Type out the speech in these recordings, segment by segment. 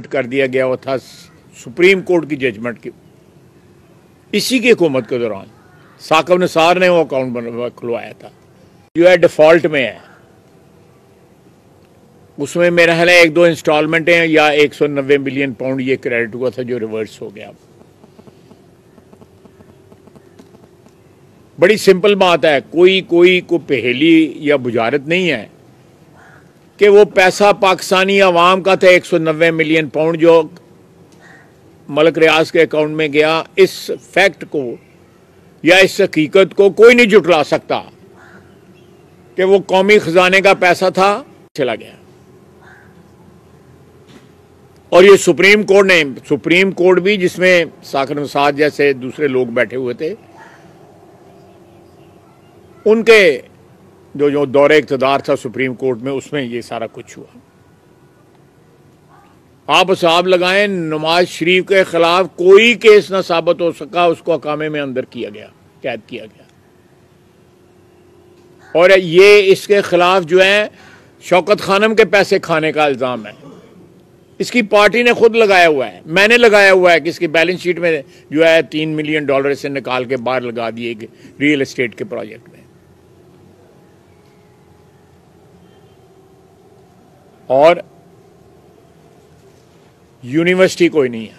कर दिया गया वो था सुप्रीम कोर्ट की जजमेंट की। इसी की हुकूमत के दौरान साकिब निसार ने वो अकाउंट खुलवाया था, जो है डिफॉल्ट में है। उसमें मेरा ख्याल है 1-2 इंस्टॉलमेंटें या 190 मिलियन पाउंड ये क्रेडिट हुआ था जो रिवर्स हो गया। बड़ी सिंपल बात है, कोई पहेली या बुझारत नहीं है कि वो पैसा पाकिस्तानी अवाम का था 190 मिलियन पाउंड जो मलिक रियाज के अकाउंट में गया। इस फैक्ट को या इस हकीकत को कोई नहीं जुटला सकता कि वो कौमी खजाने का पैसा था, चला गया। और ये सुप्रीम कोर्ट भी जिसमें साकिब निसार जैसे दूसरे लोग बैठे हुए थे, उनके जो दौरे इक़्तिदार था सुप्रीम कोर्ट में, उसमें ये सारा कुछ हुआ। आप हिसाब लगाएं, नवाज शरीफ के खिलाफ कोई केस ना साबित हो सका, उसको अकामे में अंदर किया गया, कैद किया गया। और ये इसके खिलाफ जो है शौकत खानम के पैसे खाने का इल्जाम है। इसकी पार्टी ने खुद लगाया हुआ है, मैंने लगाया हुआ है कि इसकी बैलेंस शीट में जो है $3 मिलियन से निकाल के बाहर लगा दिए रियल एस्टेट के प्रोजेक्ट में। और यूनिवर्सिटी कोई नहीं है।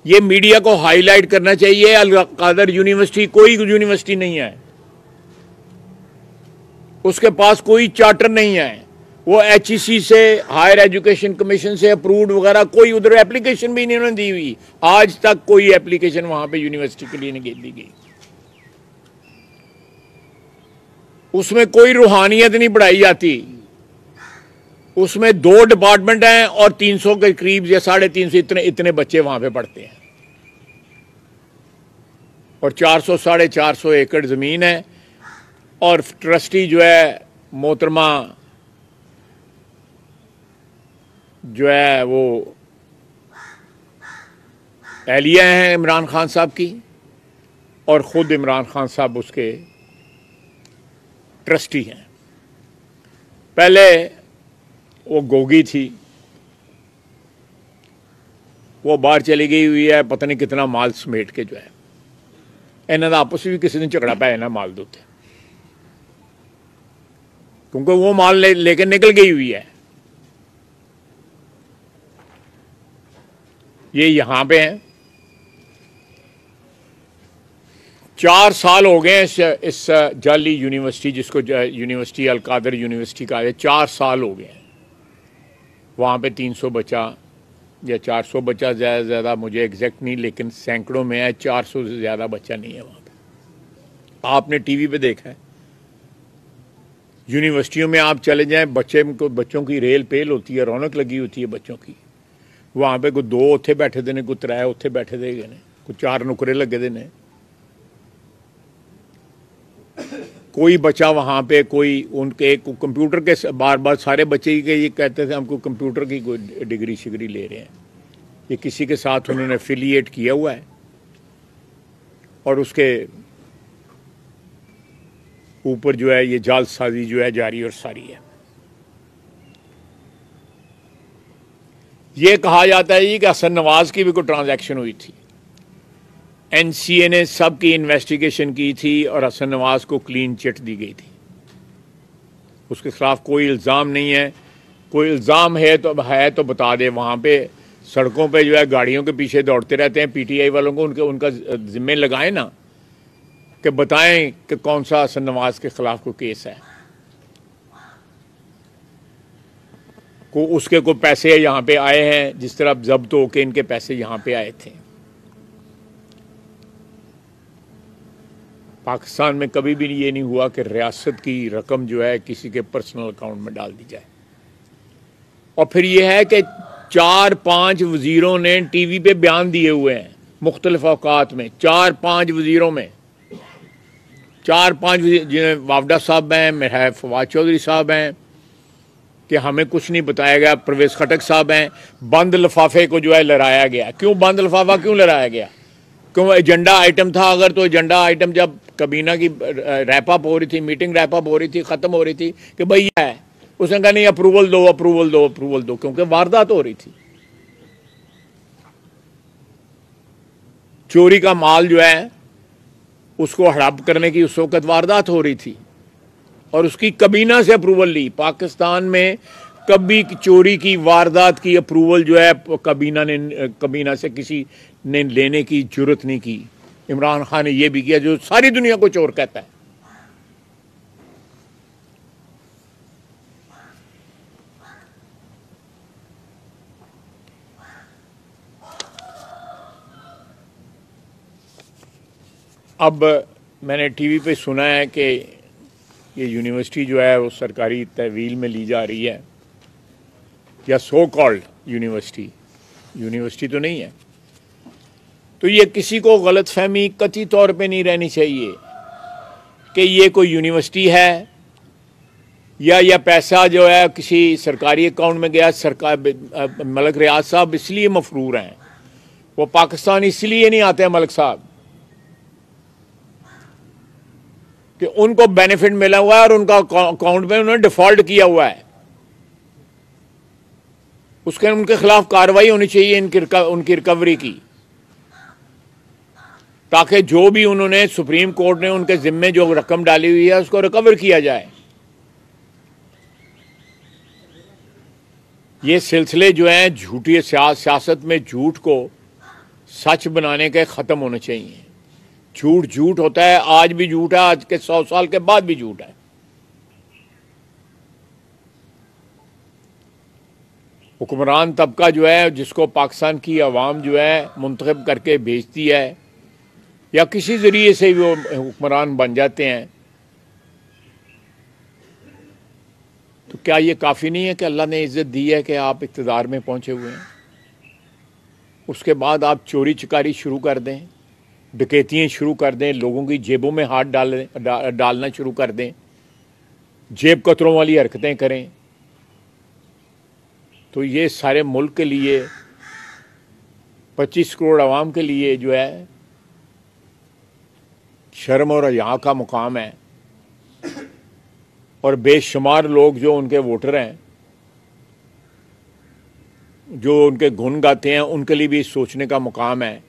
ये मीडिया को हाईलाइट करना चाहिए, अल कादर यूनिवर्सिटी कोई यूनिवर्सिटी नहीं है, उसके पास कोई चार्टर नहीं है। वो HEC से, हायर एजुकेशन कमीशन से अप्रूव्ड वगैरह कोई उधर एप्लीकेशन भी नहीं उन्होंने दी हुई। आज तक कोई एप्लीकेशन वहां पे यूनिवर्सिटी के लिए नहीं दी गई। उसमें कोई रूहानियत नहीं पढ़ाई जाती। उसमें 2 डिपार्टमेंट हैं और 300 के करीब या 350 इतने बच्चे वहां पे पढ़ते हैं। और 400-450 एकड़ जमीन है। और ट्रस्टी जो है मोहतरमा जो है वो एहलिया हैं इमरान खान साहब की, और खुद इमरान खान साहब उसके ट्रस्टी हैं। पहले वो गोगी थी, वो बाहर चली गई हुई है, पता नहीं कितना माल समेट के जो है। इन्हों का आपस में भी किसी दिन झगड़ा पाया ना माल दे उत्ते, क्योंकि वो माल लेके निकल गई हुई है। ये यहां पे हैं। 4 साल हो गए इस जाली यूनिवर्सिटी, जिसको यूनिवर्सिटी अल कादर यूनिवर्सिटी का है, 4 साल हो गए। वहाँ पे 300 बच्चा या 400 बच्चा ज़्यादा मुझे एग्जैक्ट नहीं, लेकिन सैकड़ों में है, 400 से ज़्यादा बच्चा नहीं है वहाँ पे। आपने टीवी पे देखा है, यूनिवर्सिटियों में आप चले जाएं, बच्चों की रेल पेल होती है, रौनक लगी होती है बच्चों की। वहाँ पे कोई 2 उत्थे बैठे दे ने, कोई 3 उत्थे बैठे दे ने, कोई 4 नुकरे लगे दे ने। कोई बच्चा वहाँ पे कोई उनके कंप्यूटर के बार सारे बच्चे के ये कहते थे हमको कंप्यूटर की कोई डिग्री शिग्री ले रहे हैं। ये किसी के साथ उन्होंने एफिलिएट किया हुआ है और उसके ऊपर जो है ये जालसाजी जो है जारी और सारी है। ये कहा जाता है कि हसन नवाज की भी कोई ट्रांजैक्शन हुई थी। NCA ने सबकी इन्वेस्टिगेशन की थी और हसन नवाज को क्लीन चिट दी गई थी। उसके खिलाफ कोई इल्ज़ाम नहीं है। कोई इल्ज़ाम है तो बता दे। वहाँ पे सड़कों पे जो है गाड़ियों के पीछे दौड़ते रहते हैं PTI वालों को, उनका जिम्मे लगाएं ना, कि बताएं कि कौन सा हसन नवाज के खिलाफ कोई केस है, को उसके कोई पैसे यहाँ पे आए हैं, जिस तरह जब्त होके इनके पैसे यहाँ पे आए थे। पाकिस्तान में कभी भी ये नहीं हुआ कि रियासत की रकम जो है किसी के पर्सनल अकाउंट में डाल दी जाए। और फिर ये है कि 4-5 वजीरों ने टीवी पे बयान दिए हुए हैं मुख्तलिफ औकात में। 4-5 वजीरों में 4-5 जिन्हें वावडा साहब हैं, मेरा फवाद चौधरी साहब हैं कि हमें कुछ नहीं बताया गया। परवेज खटक साहब हैं। बंद लिफाफे को जो है लहराया गया। क्यों बंद लिफाफा क्यों लहराया गया? क्यों? एजेंडा आइटम था। अगर तो एजेंडा आइटम जब कबीना की रैप अप हो रही थी, मीटिंग रैप अप हो रही थी, ख़त्म हो रही थी कि भाई है उसने कहा नहीं अप्रूवल दो अप्रूवल दो अप्रूवल दो, क्योंकि वारदात हो रही थी। चोरी का माल जो है उसको हड़प करने की उस वक्त वारदात हो रही थी और उसकी कबीना से अप्रूवल ली। पाकिस्तान में कभी चोरी की वारदात की अप्रूवल जो है कबीना से किसी ने लेने की जरूरत नहीं की। इमरान खान ने यह भी किया जो सारी दुनिया को चोर कहता है। अब मैंने टीवी पे सुना है कि ये यूनिवर्सिटी जो है वो सरकारी तहवील में ली जा रही है, या सो कॉल्ड यूनिवर्सिटी तो नहीं है। तो ये किसी को गलतफहमी कतई तौर पे नहीं रहनी चाहिए कि ये कोई यूनिवर्सिटी है या पैसा जो है किसी सरकारी अकाउंट में गया। मलक रियाज साहब इसलिए मफरूर हैं, वो पाकिस्तान इसलिए नहीं आते हैं मलक साहब कि उनको बेनिफिट मिला हुआ है और उनका अकाउंट में उन्होंने डिफॉल्ट किया हुआ है। उनके खिलाफ कार्रवाई होनी चाहिए उनकी रिकवरी की, ताकि जो भी उन्होंने सुप्रीम कोर्ट ने उनके जिम्मे जो रकम डाली हुई है उसको रिकवर किया जाए। ये सिलसिले जो हैं झूठी सियासत में झूठ को सच बनाने के खत्म होने चाहिए। झूठ झूठ होता है, आज भी झूठ है, आज के 100 साल के बाद भी झूठ है। हुक्मरान तबका जो है जिसको पाकिस्तान की अवाम जो है मुंतखब करके भेजती है या किसी जरिए से वो हुक्मरान बन जाते हैं, तो क्या ये काफ़ी नहीं है कि अल्लाह ने इज्जत दी है कि आप इक़्तिदार में पहुंचे हुए हैं? उसके बाद आप चोरी चकारी शुरू कर दें, डकैतियाँ शुरू कर दें, लोगों की जेबों में हाथ डालना शुरू कर दें, जेब कतरों वाली हरकतें करें, तो ये सारे मुल्क के लिए 25 करोड़ आवाम के लिए जो है शर्म और हया का मुकाम है। और बेशुमार लोग जो उनके वोटर हैं, जो उनके गुण गाते हैं, उनके लिए भी सोचने का मुकाम है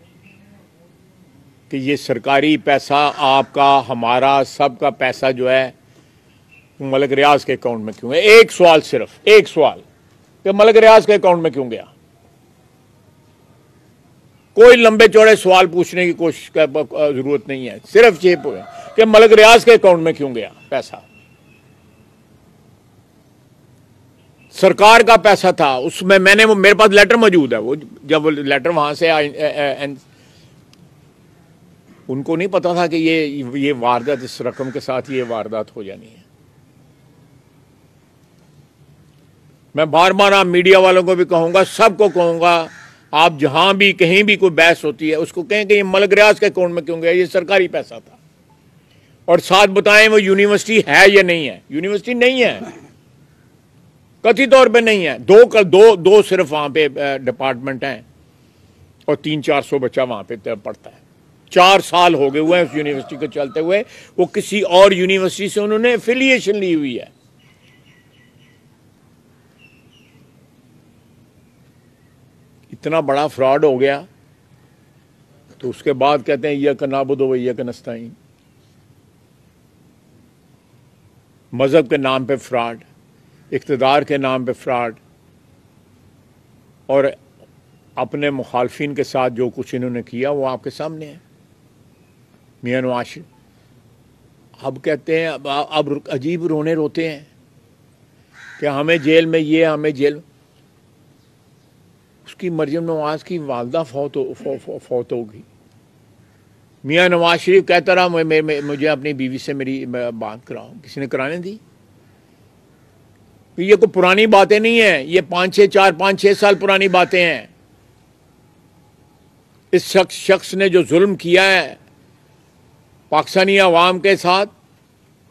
कि ये सरकारी पैसा आपका, हमारा, सबका पैसा जो है मलक रियाज के अकाउंट में क्यों है? एक सवाल, सिर्फ एक सवाल कि मलक रियाज के अकाउंट में क्यों गया? कोई लंबे चौड़े सवाल पूछने की कोशिश का जरूरत नहीं है, सिर्फ ये कि मलक रियाज के अकाउंट में क्यों गया पैसा? सरकार का पैसा था, उसमें मेरे पास लेटर मौजूद है। वो जब लेटर वहां से उनको नहीं पता था कि ये वारदात, इस रकम के साथ ये वारदात हो जानी है। मैं बार बार आप मीडिया वालों को भी कहूंगा, सबको कहूंगा, आप जहां भी कहीं भी कोई बहस होती है उसको कहें कि ये मलक रियाज के अकाउंट में क्यों गया, ये सरकारी पैसा था, और साथ बताएं वो यूनिवर्सिटी है या नहीं है। यूनिवर्सिटी नहीं है, कथित तौर पे नहीं है। दो सिर्फ वहां पे डिपार्टमेंट हैं और 300-400 बच्चा वहां पे पढ़ता है। 4 साल हो गए हुए हैं उस यूनिवर्सिटी को चलते हुए। वो किसी और यूनिवर्सिटी से उन्होंने एफिलिएशन ली हुई है। इतना बड़ा फ्रॉड हो गया तो उसके बाद कहते हैं इय्याका नअबुदु व इय्याका नस्तईन। मजहब के नाम पे फ्रॉड, इक़्तिदार के नाम पे फ्रॉड, और अपने मुखालफिन के साथ जो कुछ इन्होंने किया वो आपके सामने है। मियां नवाज शरीफ अब कहते हैं, अब अजीब रोने रोते हैं कि हमें जेल में ये, हमें जेल। उसकी मरियम नवाज की वालदा फौत होगी। मियां नवाज शरीफ कहता रहा मुझे अपनी बीवी से मेरी बात कराओ, किसी ने कराने दी? ये कोई पुरानी बातें नहीं है, ये 5-6 साल पुरानी बातें हैं। इस शख्स ने जो जुल्म किया है पाकिस्तानी अवाम के साथ,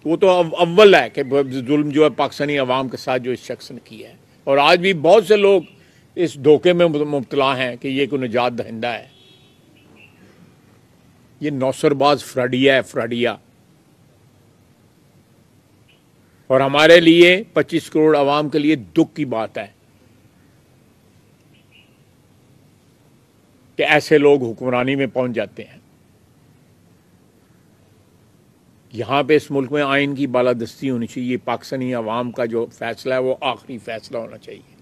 वो तो अव्वल है कि जुल्म जो है पाकिस्तानी अवाम के साथ जो इस शख्स ने किया है। और आज भी बहुत से लोग इस धोखे में मुब्तला हैं कि ये कोई निजात दहिंदा है। ये नौसरबाज फ्राडिया है, फ्राडिया। और हमारे लिए 25 करोड़ आवाम के लिए दुख की बात है कि ऐसे लोग हुक्मरानी में पहुंच जाते हैं। यहां पे इस मुल्क में आइन की बालादस्ती होनी चाहिए। पाकिस्तानी अवाम का जो फैसला है वो आखिरी फैसला होना चाहिए।